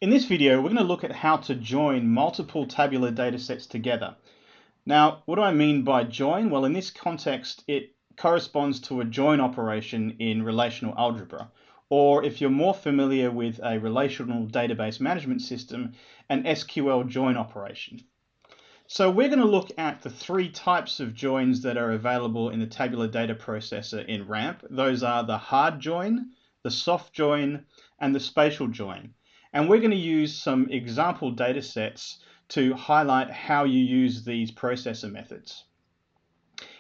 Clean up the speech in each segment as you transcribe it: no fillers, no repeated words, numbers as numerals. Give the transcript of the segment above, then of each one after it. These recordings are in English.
In this video, we're going to look at how to join multiple tabular datasets together. Now, what do I mean by join? Well, in this context, it corresponds to a join operation in relational algebra, or if you're more familiar with a relational database management system, an SQL join operation. So we're going to look at the three types of joins that are available in the tabular data processor in RAMP. Those are the hard join, the soft join, and the spatial join. And we're going to use some example data sets to highlight how you use these processor methods.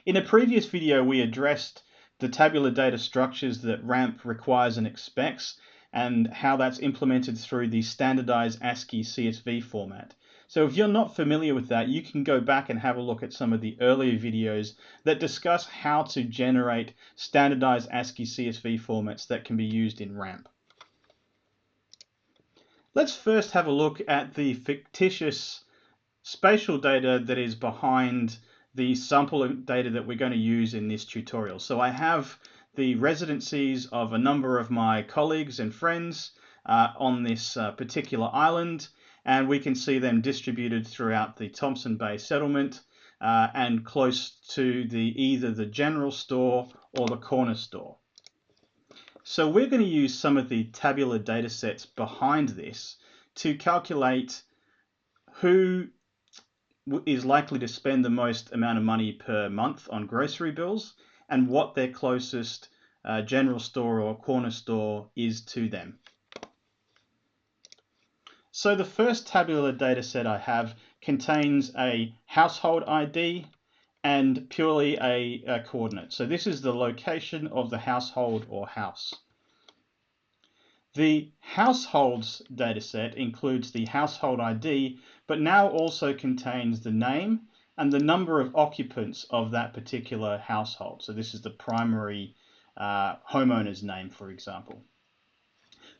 In a previous video, we addressed the tabular data structures that RAMP requires and expects, and how that's implemented through the standardized ASCII CSV format. So if you're not familiar with that, you can go back and have a look at some of the earlier videos that discuss how to generate standardized ASCII CSV formats that can be used in RAMP. Let's first have a look at the fictitious spatial data that is behind the sample data that we're going to use in this tutorial. So I have the residencies of a number of my colleagues and friends on this particular island, and we can see them distributed throughout the Thompson Bay settlement and close to either the general store or the corner store. So we're going to use some of the tabular data sets behind this to calculate who is likely to spend the most amount of money per month on grocery bills and what their closest general store or corner store is to them. So the first tabular data set I have contains a household ID and purely a coordinate. So this is the location of the household or house. The households dataset includes the household ID, but now also contains the name and the number of occupants of that particular household. So this is the primary homeowner's name, for example.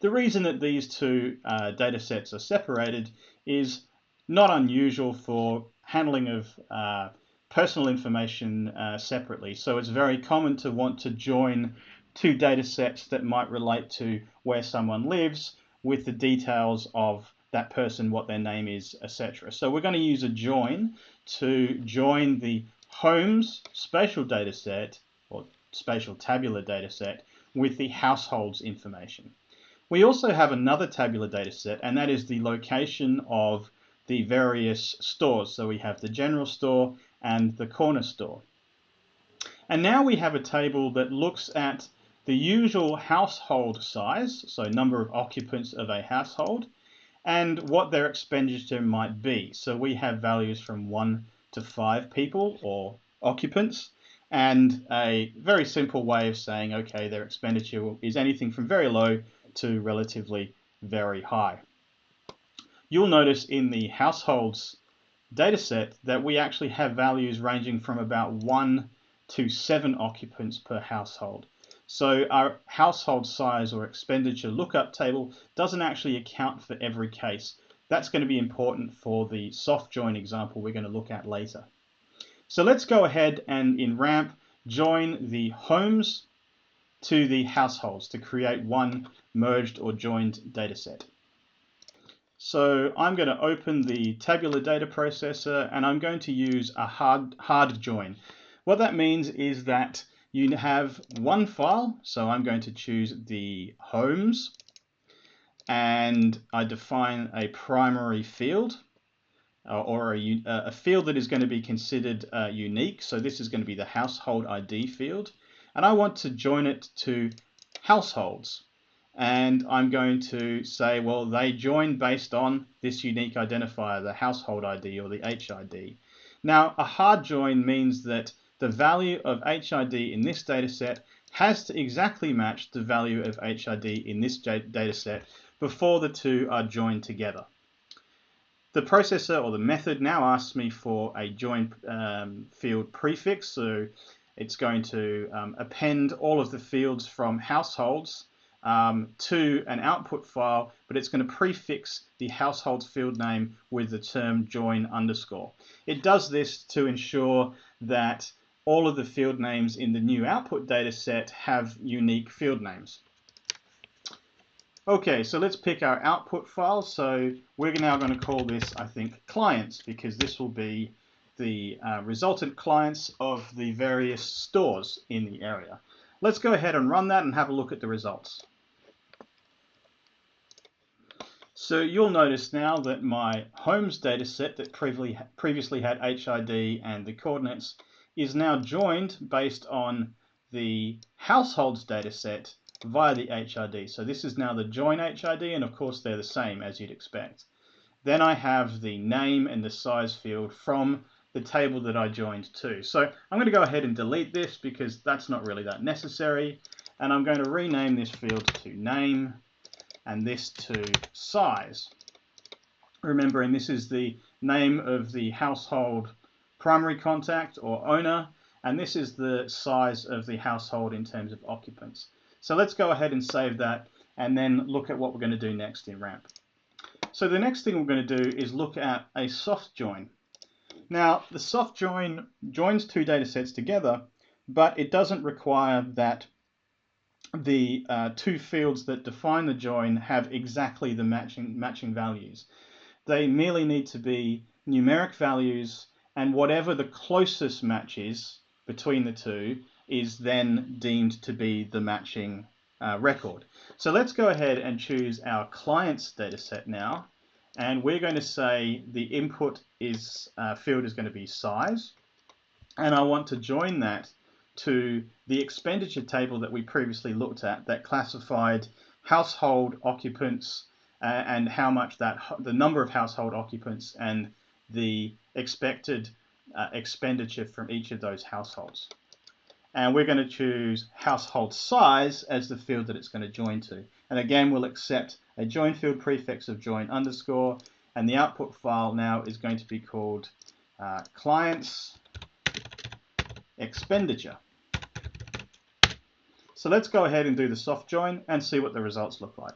The reason that these two datasets are separated is not unusual for handling of personal information separately. So it's very common to want to join two data sets that might relate to where someone lives with the details of that person, what their name is, etc. So we're going to use a join to join the homes spatial data set or spatial tabular data set with the households information. We also have another tabular data set, and that is the location of the various stores. So we have the general store and the corner store. And now we have a table that looks at the usual household size, so number of occupants of a household, and what their expenditure might be. So we have values from 1 to 5 people or occupants, and a very simple way of saying, okay, their expenditure is anything from very low to relatively very high. You'll notice in the households dataset that we actually have values ranging from about 1 to 7 occupants per household. So our household size or expenditure lookup table doesn't actually account for every case. That's going to be important for the soft join example we're going to look at later. So let's go ahead and in RAMP join the homes to the households to create one merged or joined dataset. So I'm going to open the tabular data processor and I'm going to use a hard join. What that means is that you have one file, so I'm going to choose the homes, and I define a primary field, or a field that is going to be considered unique. So this is going to be the household ID field, and I want to join it to households. And I'm going to say, well, they join based on this unique identifier, the household ID or the HID. Now, a hard join means that the value of HID in this dataset has to exactly match the value of HID in this dataset before the two are joined together. The processor or the method now asks me for a join field prefix, so it's going to append all of the fields from households to an output file, but it's going to prefix the households field name with the term join underscore. It does this to ensure that all of the field names in the new output data set have unique field names. Okay, so let's pick our output file. So we're now going to call this, I think, clients, because this will be the resultant clients of the various stores in the area. Let's go ahead and run that and have a look at the results. So you'll notice now that my homes dataset that previously had HID and the coordinates is now joined based on the households dataset via the HID. So this is now the join HID, and of course they're the same as you'd expect. Then I have the name and the size field from the table that I joined to. So I'm going to go ahead and delete this because that's not really that necessary. And I'm going to rename this field to name and this to size. Remembering this is the name of the household primary contact or owner, and this is the size of the household in terms of occupants. So let's go ahead and save that and then look at what we're going to do next in RAMP. So the next thing we're going to do is look at a soft join. Now, the soft join joins two data sets together, but it doesn't require that the two fields that define the join have exactly the matching values. They merely need to be numeric values, and whatever the closest match is between the two is then deemed to be the matching record. So let's go ahead and choose our clients dataset now, and we're going to say the input is field is going to be size, and I want to join that to the expenditure table that we previously looked at that classified household occupants and how much the number of household occupants and the expected expenditure from each of those households. And we're going to choose household size as the field that it's going to join to. And again, we'll accept a join field prefix of join underscore, and the output file now is going to be called clients expenditure. So let's go ahead and do the soft join and see what the results look like.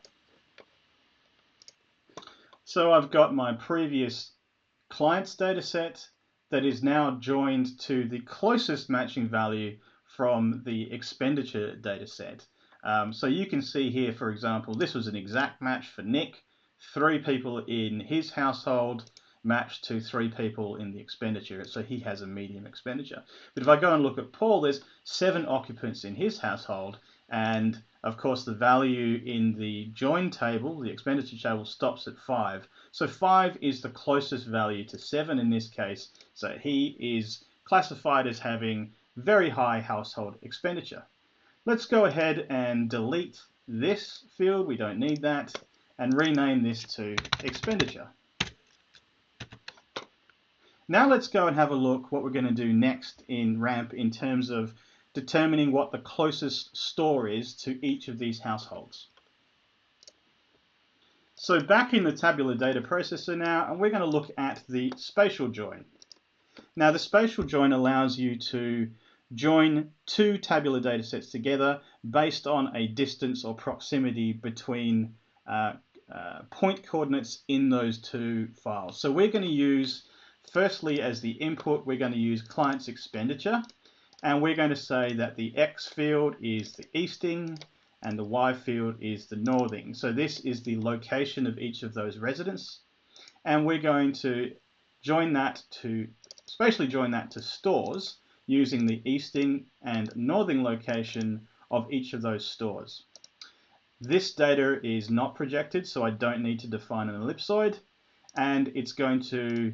So I've got my previous clients dataset that is now joined to the closest matching value from the expenditure dataset. So you can see here, for example, this was an exact match for Nick. 3 people in his household matched to 3 people in the expenditure, so he has a medium expenditure. But if I go and look at Paul, there's 7 occupants in his household, and of course the value in the join table, the expenditure table, stops at 5. So 5 is the closest value to 7 in this case, so he is classified as having very high household expenditure. Let's go ahead and delete this field, we don't need that, and rename this to expenditure. Now let's go and have a look what we're going to do next in RAMP in terms of determining what the closest store is to each of these households. So back in the tabular data processor now, and we're going to look at the spatial join. Now the spatial join allows you to join 2 tabular data sets together based on a distance or proximity between point coordinates in those 2 files. So we're going to use, firstly as the input, we're going to use clients expenditure, and we're going to say that the X field is the easting and the Y field is the northing. So this is the location of each of those residents, and we're going to join that to, spatially join that to stores using the easting and northing location of each of those stores. This data is not projected, so I don't need to define an ellipsoid, and it's going to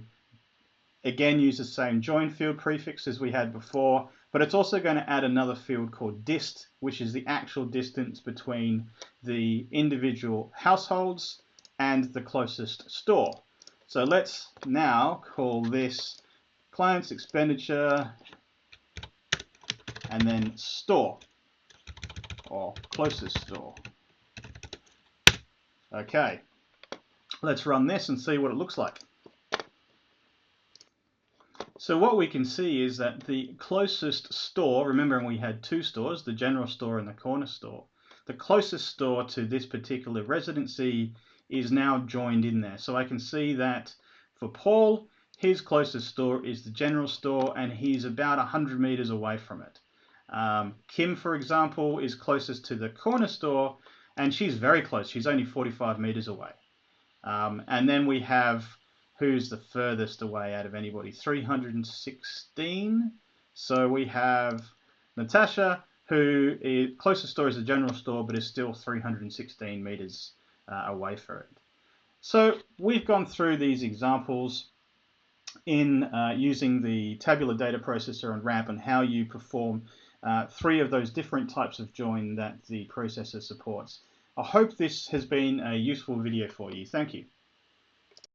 again use the same join field prefix as we had before, but it's also going to add another field called dist, which is the actual distance between the individual households and the closest store. So let's now call this clients expenditure and then store or closest store. Okay, let's run this and see what it looks like. So what we can see is that the closest store, remembering we had 2 stores, the general store and the corner store, the closest store to this particular residency is now joined in there. So I can see that for Paul, his closest store is the general store and he's about 100 meters away from it. Kim, for example, is closest to the corner store and she's very close. She's only 45 meters away. And then we have who's the furthest away out of anybody, 316. So we have Natasha, who is closest store is the general store, but is still 316 meters away for it. So we've gone through these examples in using the tabular data processor and RAMP and how you perform 3 of those different types of join that the processor supports. I hope this has been a useful video for you. Thank you.